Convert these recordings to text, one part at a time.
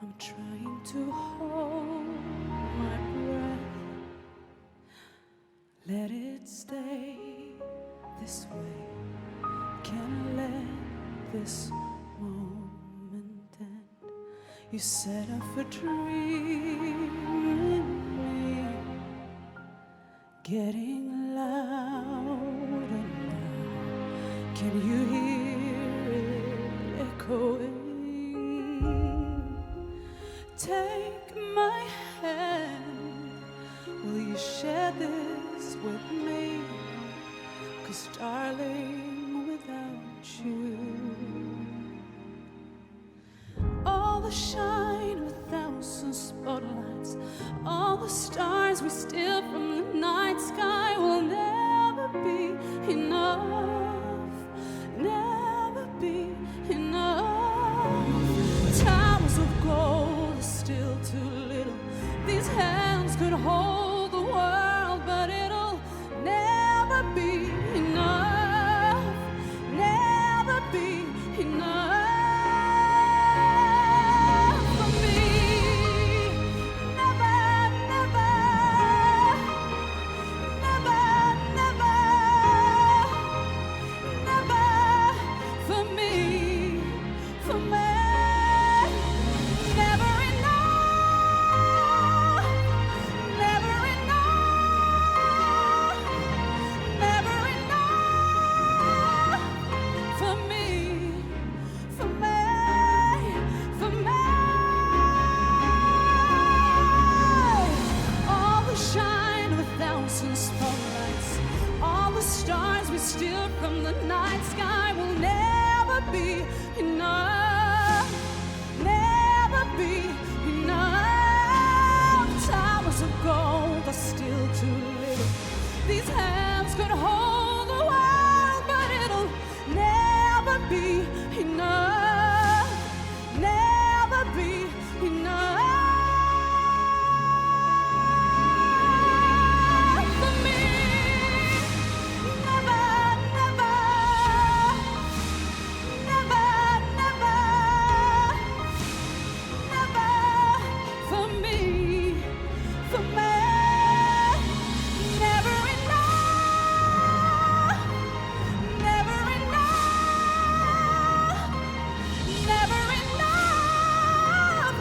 I'm trying to hold my breath. Let it stay this way. Can't let this moment end. You set off a dream in me, getting louder now. Can you hear it echoing? Take my hand, will you share this with me? 'Cause darling, without you, all the shine of 1,000 spotlights, all the stars we steal from the night sky will never be enough, never be enough. Towers of gold are still too little. These hands could hold the world, but it'll never be enough, never be enough for me. Never, never, never, never, never for me, for me. Never enough, never enough, never enough for me, for me, for me. All the shine of 1,000 spotlights, all the stars we steal from the night sky will never be enough, never be enough. Towers of gold are still too little. These hands could hold the world, but it'll never be enough, never be enough for me. Never, never, never, never, never for me, for me. Never enough, never enough, never enough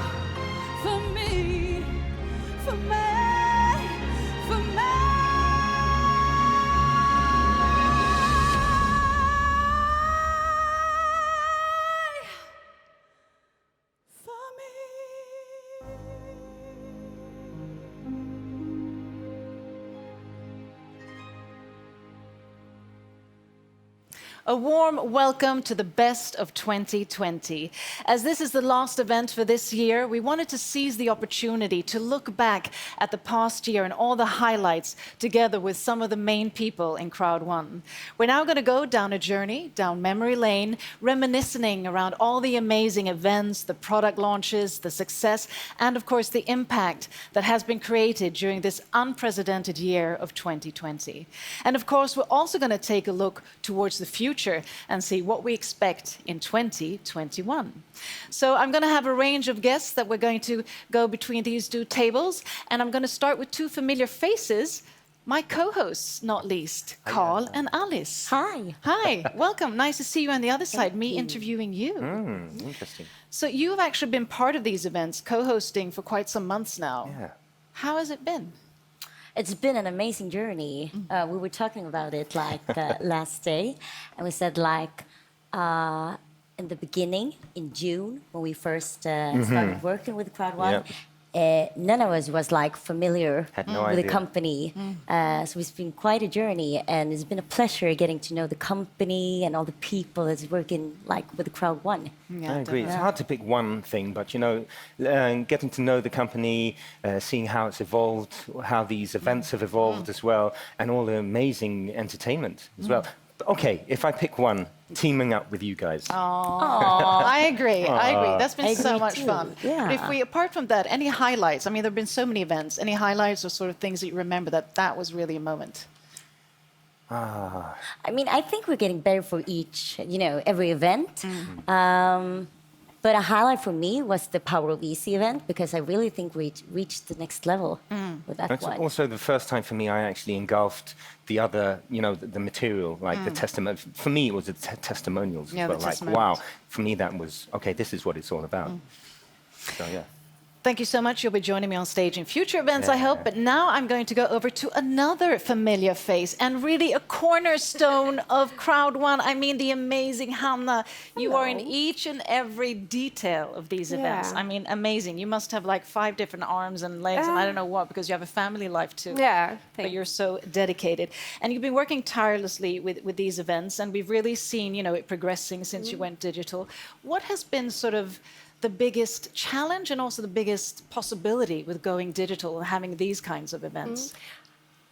for me, for me, for me. For me. A warm welcome to the best of 2020. As this is the last event for this year, we wanted to seize the opportunity to look back at the past year and all the highlights together with some of the main people in Crowd1. We're now going to go down a journey, down memory lane, reminiscing around all the amazing events, the product launches, the success, and of course the impact that has been created during this unprecedented year of 2020. And of course, we're also going to take a look towards the future and see what we expect in 2021. So I'm going to have a range of guests that we're going to go between these two tables, and I'm going to start with two familiar faces, my co-hosts, not least, Carl and Alice. Hi. Hi, welcome. Nice to see you on the other side, me interviewing you. Interesting. So you've actually been part of these events, co-hosting for quite some months now. Yeah. How has it been? It's been an amazing journey. We were talking about it last day, and we said in the beginning, in June, when we first started working with Crowd1, none of us was familiar Had no with the idea. company. So it's been quite a journey, and it's been a pleasure getting to know the company and all the people that's working with Crowd1. Yeah, I agree. It's hard to pick one thing, but getting to know the company, seeing how it's evolved, how these events have evolved as well, and all the amazing entertainment as well. Okay, if I pick one, teaming up with you guys. I agree. That's been I so agree much too. fun. Yeah. But if we, apart from that, any highlights? I mean, there have been so many events. Any highlights or sort of things that you remember that was really a moment? I mean, I think we're getting better for each, every event. But a highlight for me was the Power of Easy event, because I really think we reached the next level with that It's one. also the first time for me I actually engulfed the other, the material, like the testimony. For me, it was the testimonials. Yeah, as well. the Like, testimonials. wow, for me that was, okay, this is what it's all about. So, yeah. Thank you so much. You'll be joining me on stage in future events, I hope. But now I'm going to go over to another familiar face and really a cornerstone of Crowd1. I mean, the amazing Hanna. You are in each and every detail of these events. I mean, amazing. You must have like 5 different arms and legs and I don't know what, because you have a family life too. Yeah, But you're so dedicated. And you've been working tirelessly with these events, and we've really seen, it progressing since you went digital. What has been sort of the biggest challenge and also the biggest possibility with going digital and having these kinds of events?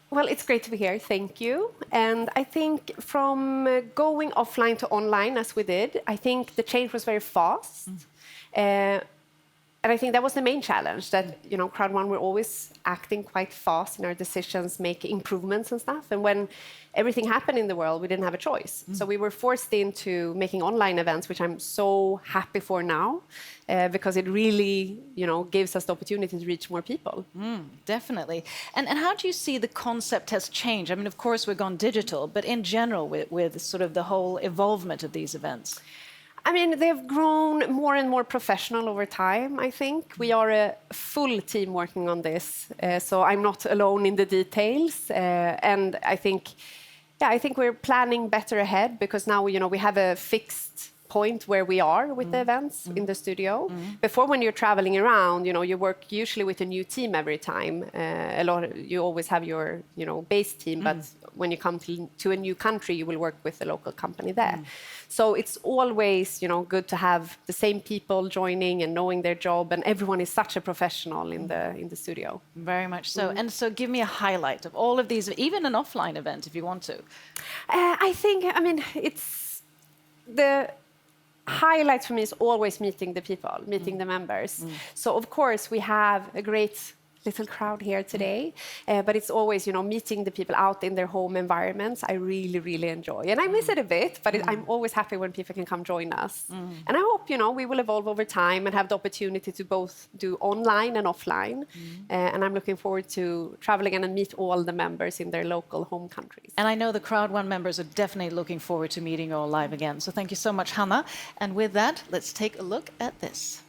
Well, it's great to be here. Thank you. And I think from going offline to online, as we did, I think the change was very fast. And I think that was the main challenge, that, Crowd1, we're always acting quite fast in our decisions, make improvements and stuff. And when everything happened in the world, we didn't have a choice. So we were forced into making online events, which I'm so happy for now, because it really, gives us the opportunity to reach more people. Definitely. And how do you see the concept has changed? I mean, of course, we've gone digital, but in general, with sort of the whole evolvement of these events? I mean, they've grown more and more professional over time, I think. We are a full team working on this, so I'm not alone in the details. And I think we're planning better ahead, because now, we have a fixed point where we are with the events in the studio. Before, when you're traveling around, you work usually with a new team every time. You always have your, base team, but when you come to a new country, you will work with the local company there. So it's always, good to have the same people joining and knowing their job, and everyone is such a professional in the studio. Very much so. And so give me a highlight of all of these, even an offline event, if you want to. It's the highlight for me is always meeting the people, meeting the members. So of course we have a great little crowd here today, but it's always, meeting the people out in their home environments. I really, really enjoy, and I miss it a bit, but I'm always happy when people can come join us. And I hope, we will evolve over time and have the opportunity to both do online and offline. And I'm looking forward to traveling and meet all the members in their local home countries. And I know the Crowd1 members are definitely looking forward to meeting you all live again. So thank you so much, Hanna. And with that, let's take a look at this.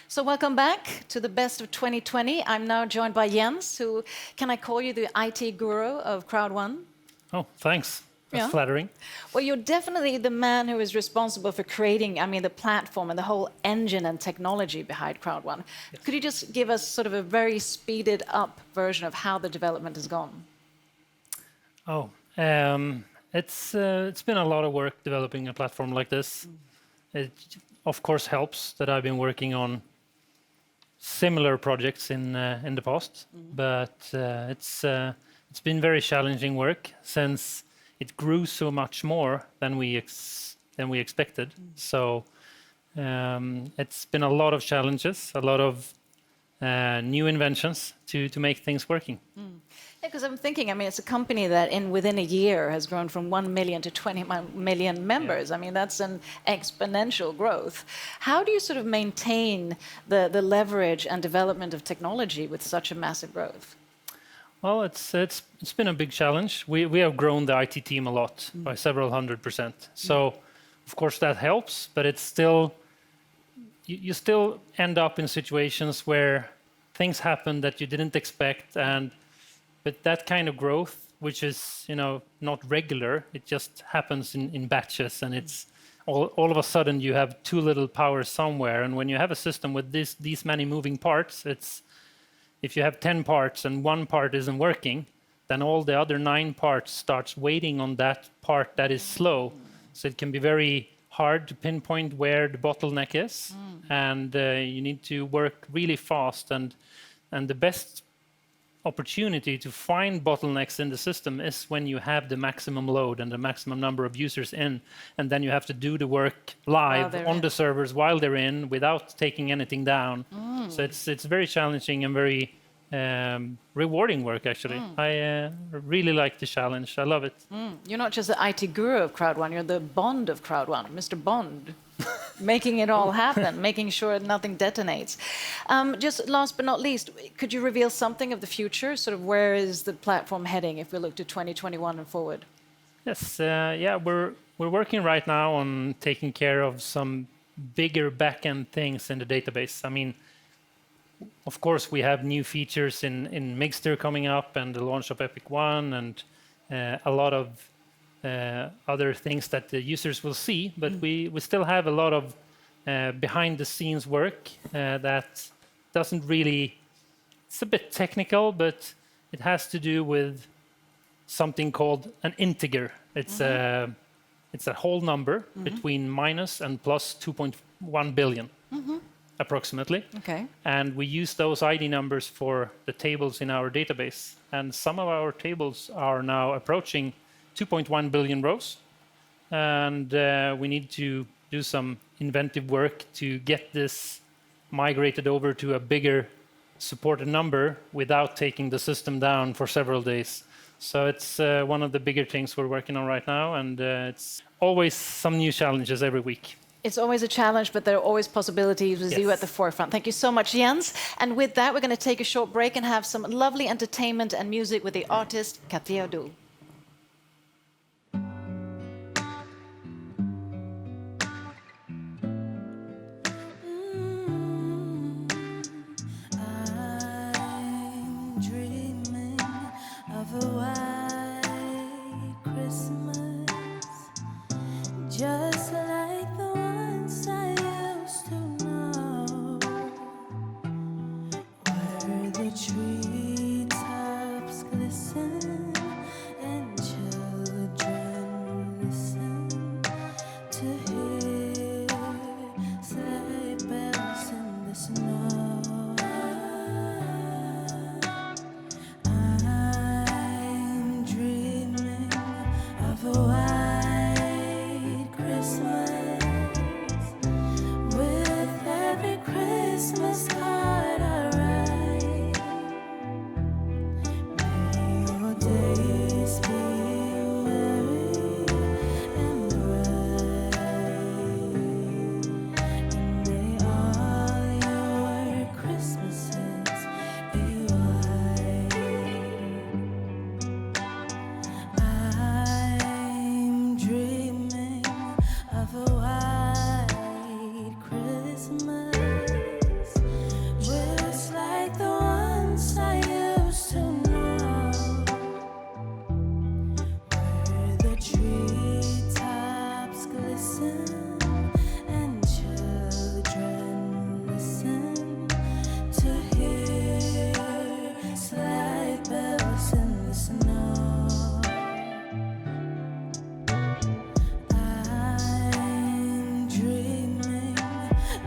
So welcome back to the best of 2020. I'm now joined by Jens, who, can I call you the IT guru of Crowd1? Oh, thanks. That's Yeah. flattering. Well, you're definitely the man who is responsible for creating, the platform and the whole engine and technology behind Crowd1. Yes. Could you just give us sort of a very speeded up version of how the development has gone? Oh, it's been a lot of work developing a platform like this. It, of course, helps that I've been working on similar projects in the past, but it's been very challenging work since it grew so much more than we expected. So it's been a lot of challenges, a lot of new inventions to make things working. Yeah, because I'm thinking, it's a company that within a year has grown from 1 million to 20 million members. Yeah. That's an exponential growth. How do you sort of maintain the leverage and development of technology with such a massive growth? Well, it's been a big challenge. We have grown the IT team a lot, by several 100%. So, of course, that helps, but it's still, you still end up in situations where things happen that you didn't expect, but that kind of growth which is, not regular. It just happens in batches, and it's all of a sudden you have too little power somewhere. And when you have a system with these many moving parts, if you have 10 parts and one part isn't working, then all the other 9 parts starts waiting on that part that is slow. So it can be very hard to pinpoint where the bottleneck is, and you need to work really fast. And the best opportunity to find bottlenecks in the system is when you have the maximum load and the maximum number of users in, and then you have to do the work live on the servers while they're in without taking anything down. So it's very challenging and very rewarding work, actually. I really like the challenge. I love it. You're not just the IT guru of Crowd1, you're the Bond of Crowd1, Mr. Bond. Making it all happen, making sure nothing detonates. Just last but not least, could you reveal something of the future? Sort of where is the platform heading if we look to 2021 and forward? Yes, we're working right now on taking care of some bigger back-end things in the database. I mean, of course, we have new features in Mixter coming up, and the launch of Epic One, and a lot of other things that the users will see, but we still have a lot of behind-the-scenes work that doesn't really... It's a bit technical, but it has to do with something called an integer. It's a whole number between minus and plus 2.1 billion, approximately. Okay. And we use those ID numbers for the tables in our database. And some of our tables are now approaching 2.1 billion rows, and we need to do some inventive work to get this migrated over to a bigger supported number without taking the system down for several days. So it's one of the bigger things we're working on right now, and it's always some new challenges every week. It's always a challenge, but there are always possibilities with you at the forefront. Thank you so much, Jens. And with that, we're going to take a short break and have some lovely entertainment and music with the artist Katia Du. Just like the ones I used to know, where the treetops glisten and children listen to hear sleigh bells in the snow. I'm dreaming of a white Christmas, with every Christmas card I write. May your days be merry and bright, and may all your Christmases be white. I'm dreaming of a white Christmas, just like the ones I used to know, where the treetops glisten and children listen to hear sleigh bells in the snow. I'm dreaming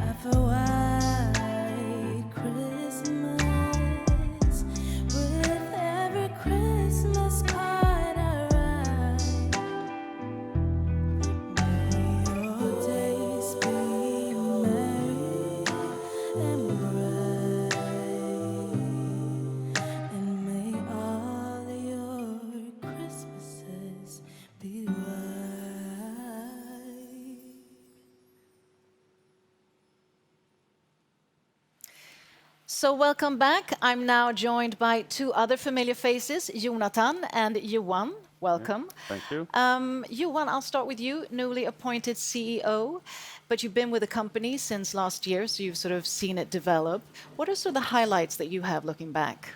of a white Christmas, with every Christmas card I write. May your days be merry and bright, and may all your Christmases be white. So welcome back. I'm now joined by two other familiar faces, Jonathan and Johan. Welcome. Thank you. Johan, I'll start with you, newly appointed CEO, but you've been with the company since last year, so you've sort of seen it develop. What are sort of the highlights that you have looking back?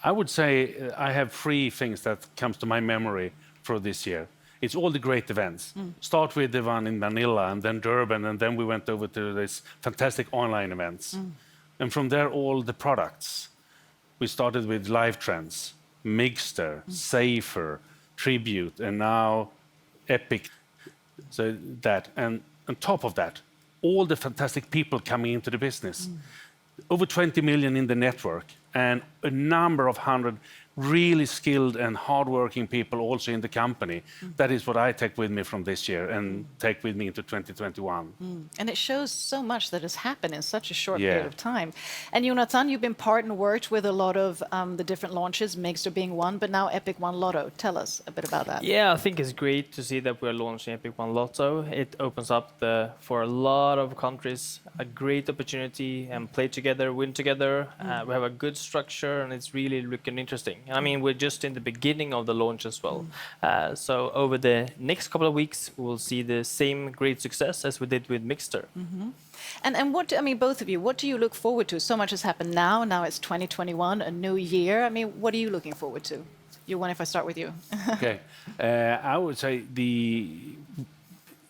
I would say I have 3 things that comes to my memory for this year. It's all the great events. Start with the one in Manila, and then Durban, and then we went over to this fantastic online events. And from there, all the products. We started with Live Trends, Mixter, Safer, Tribute, and now Epic. So that, and on top of that, all the fantastic people coming into the business. Over 20 million in the network, and a number of hundred really skilled and hardworking people also in the company. That is what I take with me from this year and take with me into 2021. And it shows so much that has happened in such a short period of time. And Jonathan, you've been part and worked with a lot of the different launches, Mixter being one, but now Epic One Lotto. Tell us a bit about that. Yeah, I think it's great to see that we're launching Epic One Lotto. It opens up for a lot of countries a great opportunity and play together, win together. We have a good structure and it's really looking interesting. I mean, we're just in the beginning of the launch as well. So over the next couple of weeks, we will see the same great success as we did with Mixter. And what, I mean, both of you, what do you look forward to? So much has happened now. Now it's 2021, a new year. I mean, what are you looking forward to? Johan, if I start with you. Okay, I would say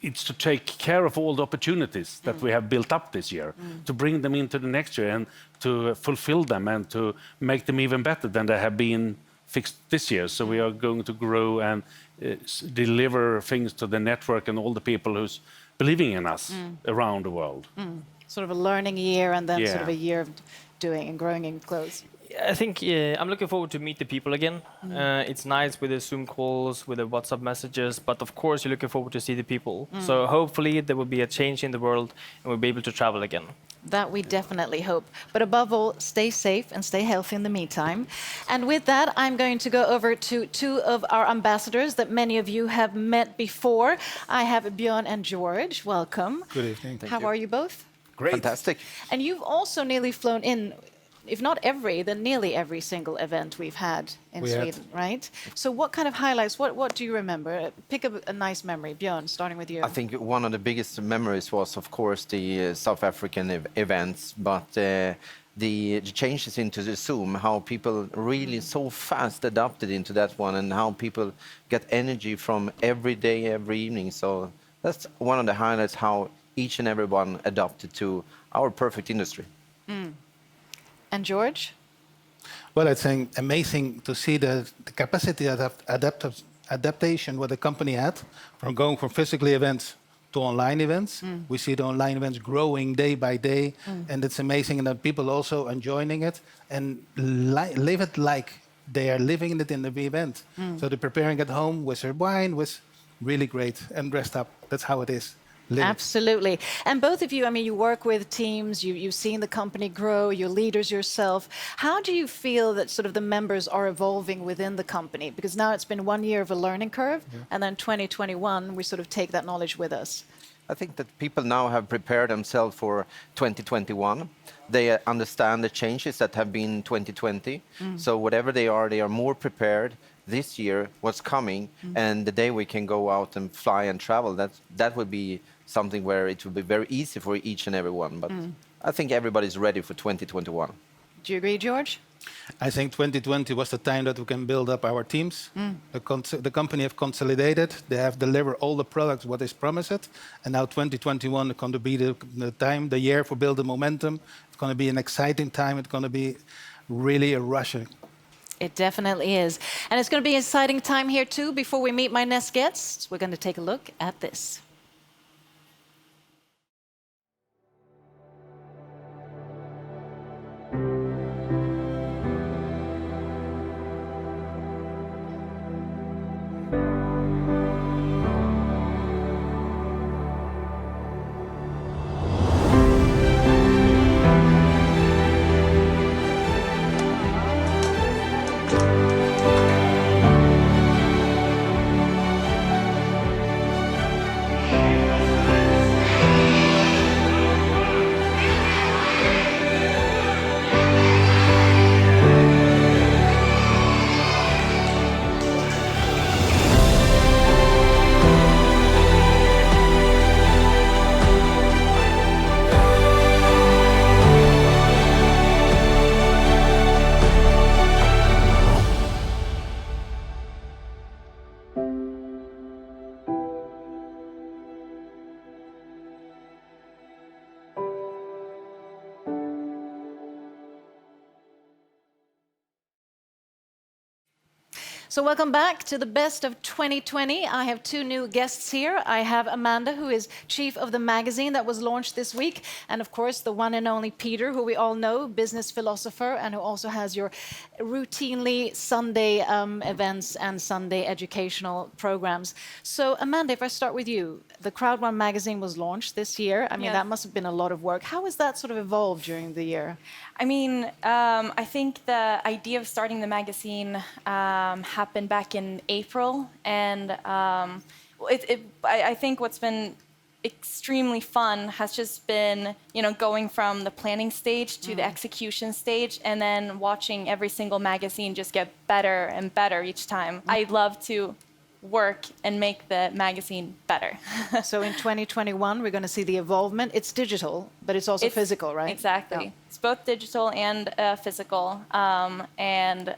it's to take care of all the opportunities that we have built up this year, to bring them into the next year and to fulfill them and to make them even better than they have been fixed this year. So we are going to grow and deliver things to the network and all the people who's believing in us around the world. Sort of a learning year and then sort of a year of doing and growing in clothes. I think I'm looking forward to meet the people again. It's nice with the Zoom calls, with the WhatsApp messages, but of course you're looking forward to see the people. So hopefully there will be a change in the world and we'll be able to travel again. That we definitely hope. But above all, stay safe and stay healthy in the meantime. And with that, I'm going to go over to 2 of our ambassadors that many of you have met before. I have Björn and George. Welcome. Good evening. How are you both? Great. Fantastic. And you've also nearly flown in, if not every, then nearly every single event we've had in Sweden, right? So what kind of highlights, what do you remember? Pick a nice memory. Björn, starting with you. I think one of the biggest memories was, of course, the South African events, but the changes into the Zoom, how people really so fast adapted into that one and how people get energy from every day, every evening. So that's one of the highlights, how each and every one adapted to our perfect industry. And George? Well, it's amazing to see the capacity of adaptation what the company had from going from physical events to online events. We see the online events growing day by day, and it's amazing that people also enjoying it and live it like they are living it in the event. So they're preparing at home with their wine, was really great and dressed up. That's how it is. Absolutely. And both of you, I mean, you work with teams, you've seen the company grow, you're leaders yourself. How do you feel that sort of the members are evolving within the company? Because now it's been 1 year of a learning curve, and then 2021, we sort of take that knowledge with us. I think that people now have prepared themselves for 2021. They understand the changes that have been 2020. So whatever they are more prepared this year, what's coming, and the day we can go out and fly and travel, that would be something where it will be very easy for each and every one. But I think everybody's ready for 2021. Do you agree, George? I think 2020 was the time that we can build up our teams. The company have consolidated. They have delivered all the products what is promised. And now 2021 is going to be the year for building momentum. It's going to be an exciting time. It's going to be really a rushing. It definitely is. And it's going to be an exciting time here too. Before we meet my next guests, we're going to take a look at this. So welcome back to the best of 2020. I have two new guests here. I have Amanda, who is chief of the magazine that was launched this week, and of course the one and only Peter, who we all know, business philosopher, and who also has your routinely Sunday events and Sunday educational programs. So Amanda, if I start with you, the Crowd1 magazine was launched this year. I mean, that must have been a lot of work. How has that sort of evolved during the year? I mean, I think the idea of starting the magazine happened back in April, and I think what's been extremely fun has just been, going from the planning stage to the execution stage, and then watching every single magazine just get better and better each time. I love to work and make the magazine better. So in 2021, we're going to see the evolvement. It's digital, but it's also physical, right? Exactly. Yeah. It's both digital and physical. And,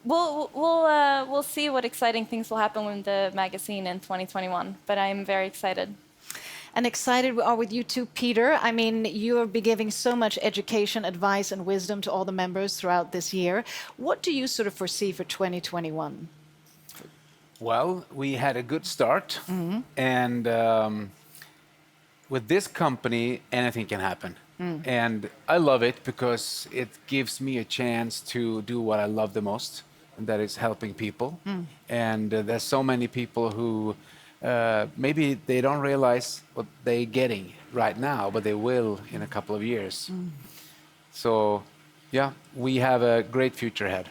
we'll see what exciting things will happen with the magazine in 2021, but I'm very excited. And excited we are with you too, Peter. I mean, you have been giving so much education, advice, and wisdom to all the members throughout this year. What do you sort of foresee for 2021? Well, we had a good start, and with this company, anything can happen. And I love it because it gives me a chance to do what I love the most, and that is helping people. And there's so many people who maybe they don't realize what they're getting right now, but they will in a couple of years. So, yeah, we have a great future ahead.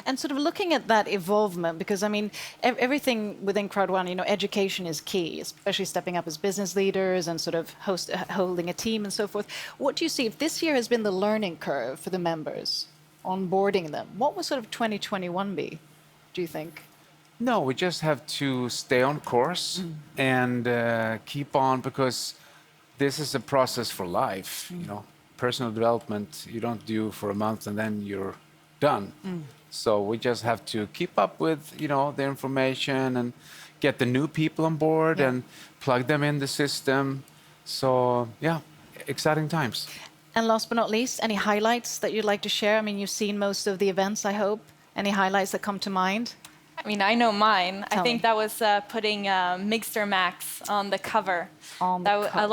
And sort of looking at that evolvement, because I mean, everything within Crowd1, education is key, especially stepping up as business leaders and sort of holding a team and so forth. What do you see, if this year has been the learning curve for the members, onboarding them, what will sort of 2021 be, do you think? No, we just have to stay on course and keep on, because this is a process for life. Personal development you don't do for a month and then you're done. So we just have to keep up with, the information and get the new people on board and plug them in the system. So, yeah, exciting times. And last but not least, any highlights that you'd like to share? I mean, you've seen most of the events, I hope. Any highlights that come to mind? I mean, I know mine. Tell I think me. that was putting Mixer Max on the cover. On the cover.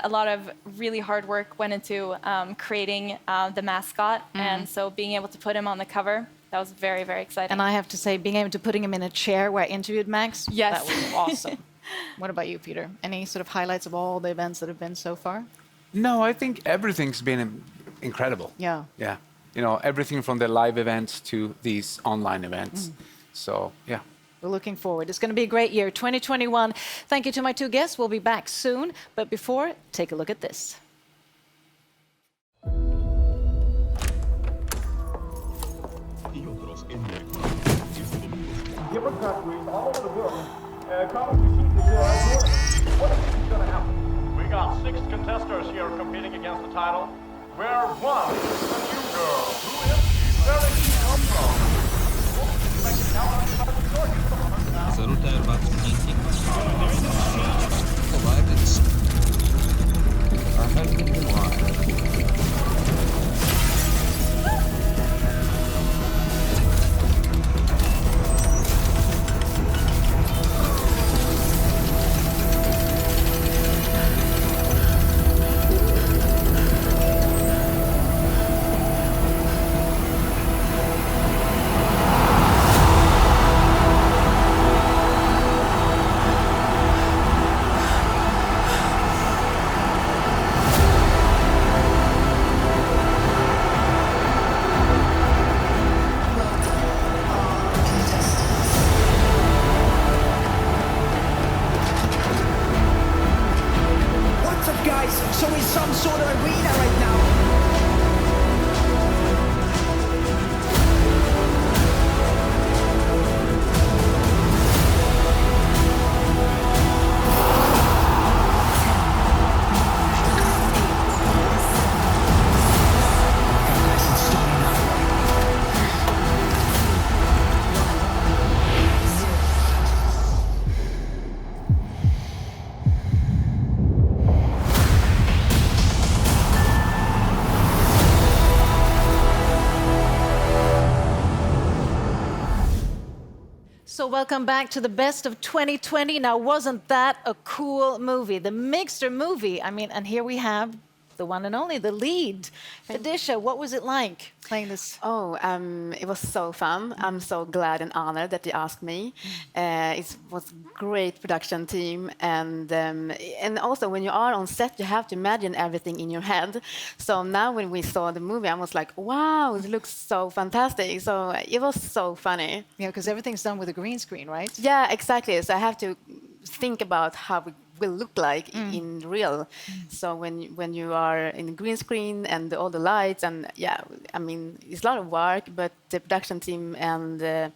A lot of really hard work went into creating the mascot, and so being able to put him on the cover, that was very, very exciting. And I have to say, being able to putting him in a chair where I interviewed Max, Yes. that was awesome. What about you, Peter? Any sort of highlights of all the events that have been so far? No, I think everything's been incredible. Yeah. Yeah. Everything from the live events to these online events. So, yeah. We're looking forward. It's going to be a great year, 2021. Thank you to my two guests. We'll be back soon. But before, take a look at this. Different countries all over the world. What do you think is going to happen? We got 6 contestants here competing against the title. Where one is the new girl. Who is she? Where did she come from? So we're some sort of arena right now. So welcome back to the best of 2020. Now, wasn't that a cool movie? The Mixter movie. I mean, and here we have the one and only, the lead. Felicia, what was it like playing this? Oh, it was so fun. I'm so glad and honored that you asked me. It was a great production team, and also when you are on set, you have to imagine everything in your head. So now when we saw the movie, I was like, wow, it looks so fantastic. So it was so funny. Yeah, because everything's done with a green screen, right? Yeah, exactly. So I have to think about how it will look like in real. So when you are in the green screen and all the lights, and yeah, I mean, it's a lot of work, but the production team and the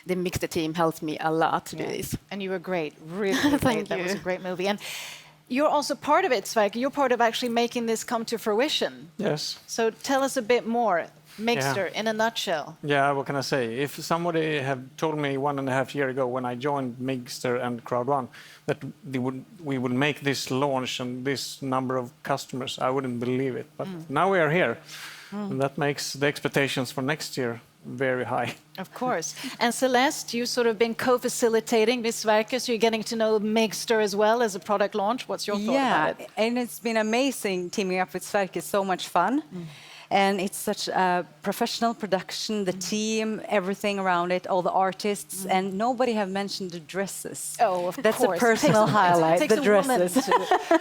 Mixter team helped me a lot to do this. And you were great, really great. Thank That you. was a great movie. And you're also part of it, Sverker. You're part of actually making this come to fruition. Yes. So tell us a bit more. Mixter, in a nutshell. Yeah, what can I say? If somebody had told me 1.5 years ago when I joined Mixter and Crowd1 that we would make this launch and this number of customers, I wouldn't believe it. But now we are here. And that makes the expectations for next year very high. Of course. And Celeste, you've sort of been co-facilitating this Sverker, so you're getting to know Mixter as well as a product launch. What's your thought about it? And it's been amazing teaming up with Sverker, so much fun. And it's such a professional production, the team, everything around it, all the artists, and nobody have mentioned the dresses. Oh, of that's course. a personal highlight, It takes the a woman dresses.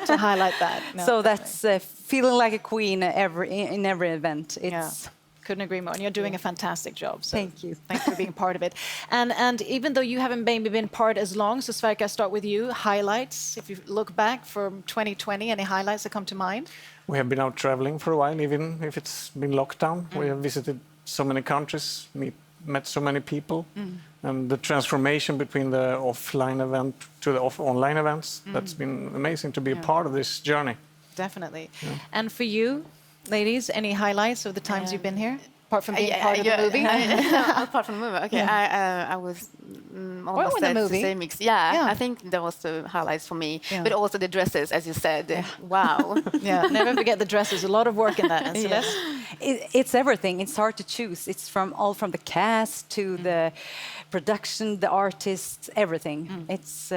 to highlight that. No, So definitely. that's feeling like a queen in every event. It's Couldn't agree more. And you're doing a fantastic job. So Thank you. Thanks for being part of it. And even though you haven't maybe been part as long, so Sverker, I start with you. Highlights, if you look back from 2020, any highlights that come to mind? We have been out traveling for a while, even if it's been locked down. We have visited so many countries, met so many people. And the transformation between the offline event to the online events, that's been amazing to be a part of this journey. Definitely. And for you, ladies, any highlights of the times you've been here? Apart from being part of the movie? Apart from the movie, okay. I was almost in the sad to movie? say mix. Yeah, I think that was the highlights for me. Yeah. But also the dresses, as you said. Wow. Yeah, never forget the dresses. A lot of work in that. And Celeste? It's everything. It's hard to choose. It's from the cast to the production, the artists, everything. It's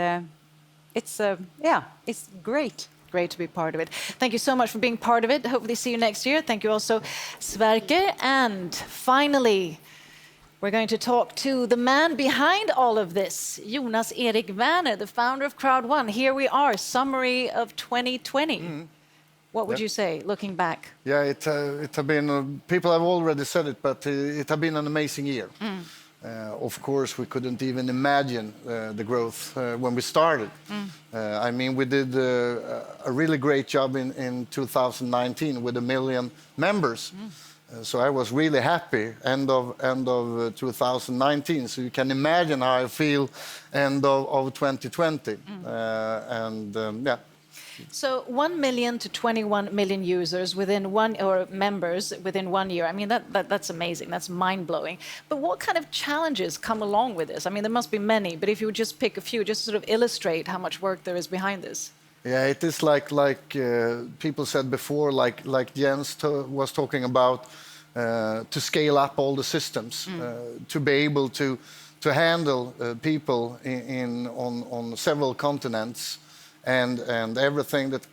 great. Great to be part of it. Thank you so much for being part of it. Hopefully see you next year. Thank you also, Sverker. And finally, we're going to talk to the man behind all of this, Jonas Erik Werner, the founder of Crowd1. Here we are, summary of 2020. What would you say, looking back? Yeah, it has been, people have already said it, but it has been an amazing year. Of course, we couldn't even imagine the growth when we started. I mean, we did a really great job in 2019 with 1 million members. So I was really happy end of 2019. So you can imagine how I feel end of 2020. Yeah. So 1 million to 21 million users within members within 1 year. I mean, that's amazing. That's mind-blowing. But what kind of challenges come along with this? I mean, there must be many, but if you would just pick a few, just to sort of illustrate how much work there is behind this. Yeah, it is like people said before, like Jens was talking about, to scale up all the systems, to be able to handle people on several continents. And everything that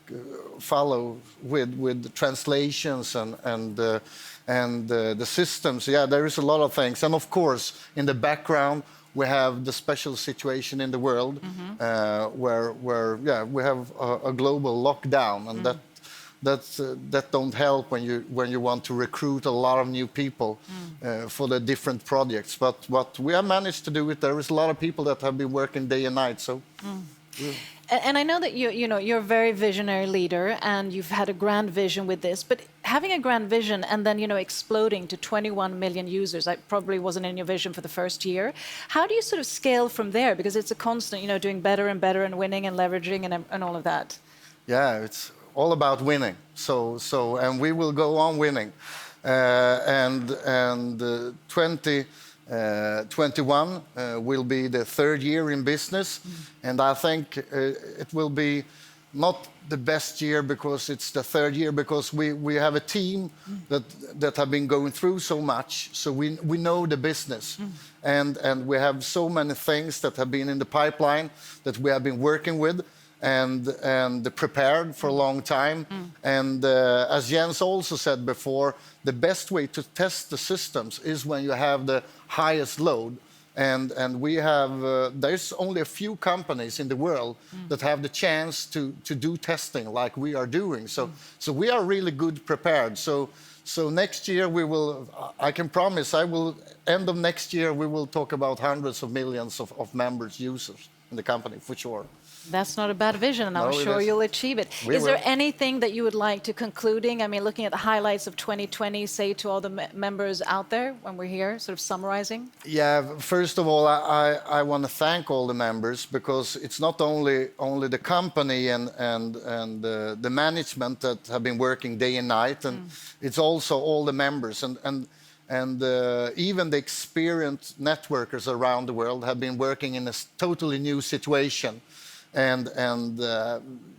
follow with the translations and the systems. Yeah, there is a lot of things. And of course, in the background, we have the special situation in the world where we have a global lockdown, and that don't help when you want to recruit a lot of new people for the different projects. But we have managed to do it. There is a lot of people that have been working day and night. So. Yeah. And I know that you're a very visionary leader, and you've had a grand vision with this. But having a grand vision and then exploding to 21 million users, that probably wasn't in your vision for the first year. How do you sort of scale from there? Because it's a constant, doing better and better and winning and leveraging and all of that. Yeah, it's all about winning. So and we will go on winning, and 2021 will be the third year in business, and I think it will be not the best year because it's the third year, because we have a team that have been going through so much, so we know the business. And we have so many things that have been in the pipeline that we have been working with and prepared for a long time. And as Jens also said before, the best way to test the systems is when you have the highest load. And we have, there's only a few companies in the world that have the chance to do testing like we are doing. So we are really good prepared. So next year we will, I can promise, end of next year we will talk about hundreds of millions of members, users in the company, for sure. That's not a bad vision, and I'm sure you'll achieve it. Is there anything that you would like to concluding? I mean, looking at the highlights of 2020, say to all the members out there when we're here, sort of summarizing? Yeah, first of all, I want to thank all the members, because it's not only the company and the management that have been working day and night, and it's also all the members and even the experienced networkers around the world have been working in a totally new situation. And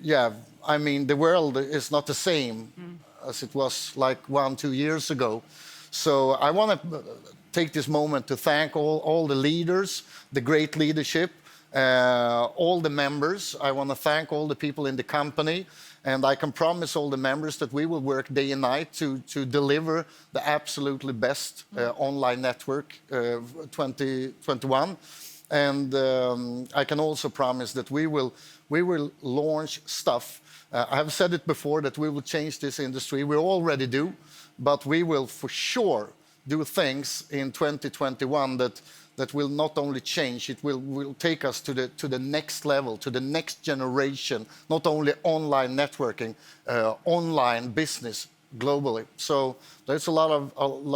yeah, I mean, the world is not the same as it was like 1-2 years ago. So I want to take this moment to thank all the leaders, the great leadership, all the members. I want to thank all the people in the company. And I can promise all the members that we will work day and night to deliver the absolutely best online network 2021. And I can also promise that we will launch stuff. I have said it before that we will change this industry. We already do, but we will for sure do things in 2021 that will not only change, it will take us to the next level, to the next generation, not only online networking, online business globally. So there's a lot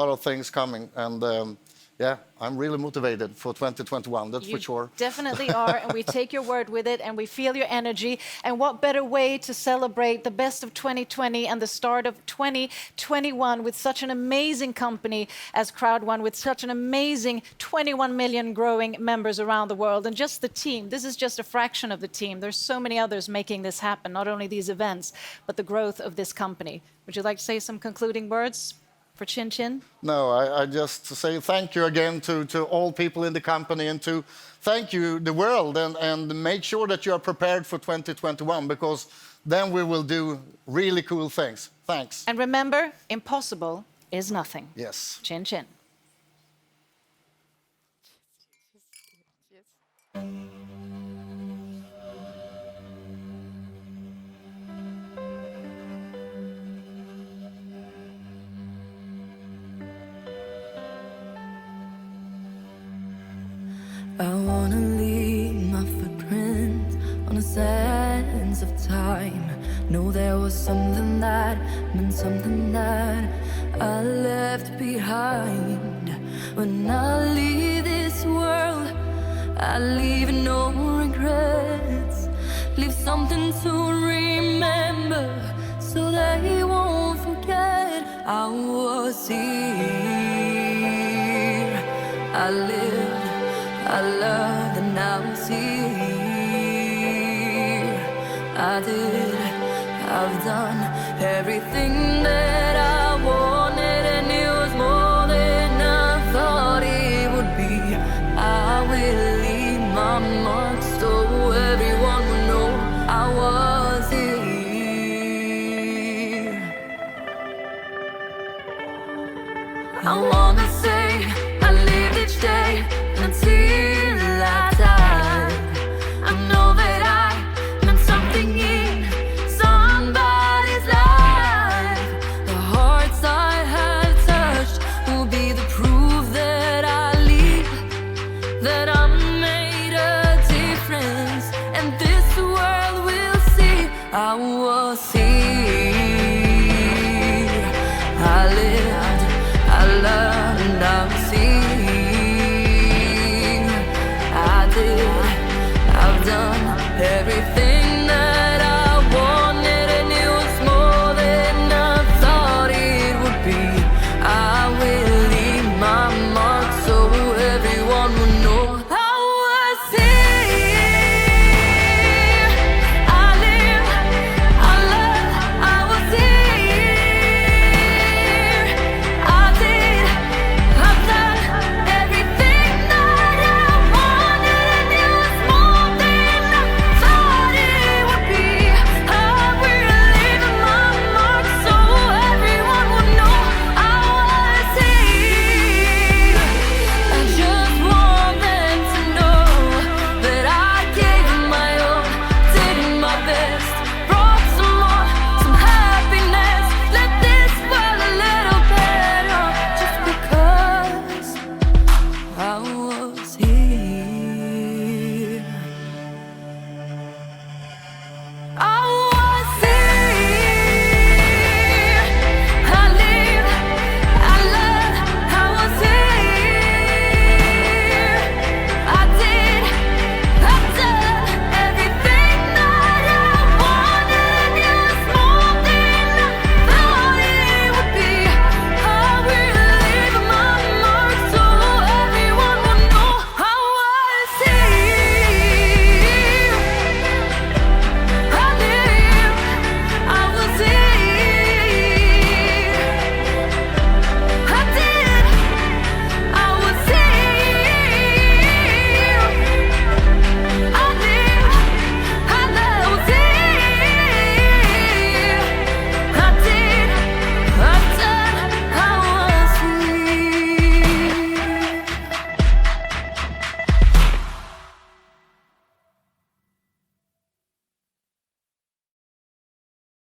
of things coming, and yeah, I'm really motivated for 2021, that's for sure. Definitely are, and we take your word with it, and we feel your energy. And what better way to celebrate the best of 2020 and the start of 2021 with such an amazing company as Crowd1, with such an amazing 21 million growing members around the world. And just the team, this is just a fraction of the team. There's so many others making this happen, not only these events, but the growth of this company. Would you like to say some concluding words? For Chin Chin? No, I just say thank you again to all people in the company, and to thank you the world, and make sure that you are prepared for 2021, because then we will do really cool things. Thanks. And remember, impossible is nothing. Yes. Chin Chin. I wanna leave my footprint on the sands of time. Know there was something that meant something that I left behind. When I leave this world, I leave no regrets. Leave something to remember, so they won't forget. I was here, I lived, I loved, and I was here. I've done everything that I wanted, and it was more than I thought it would be. I will leave my mark so everyone will know I was here. I wanna say I lived each day until I died. I know that I meant something in somebody's life. The hearts I had touched will be the proof that I leave, that I made a difference, and this world will see I was here.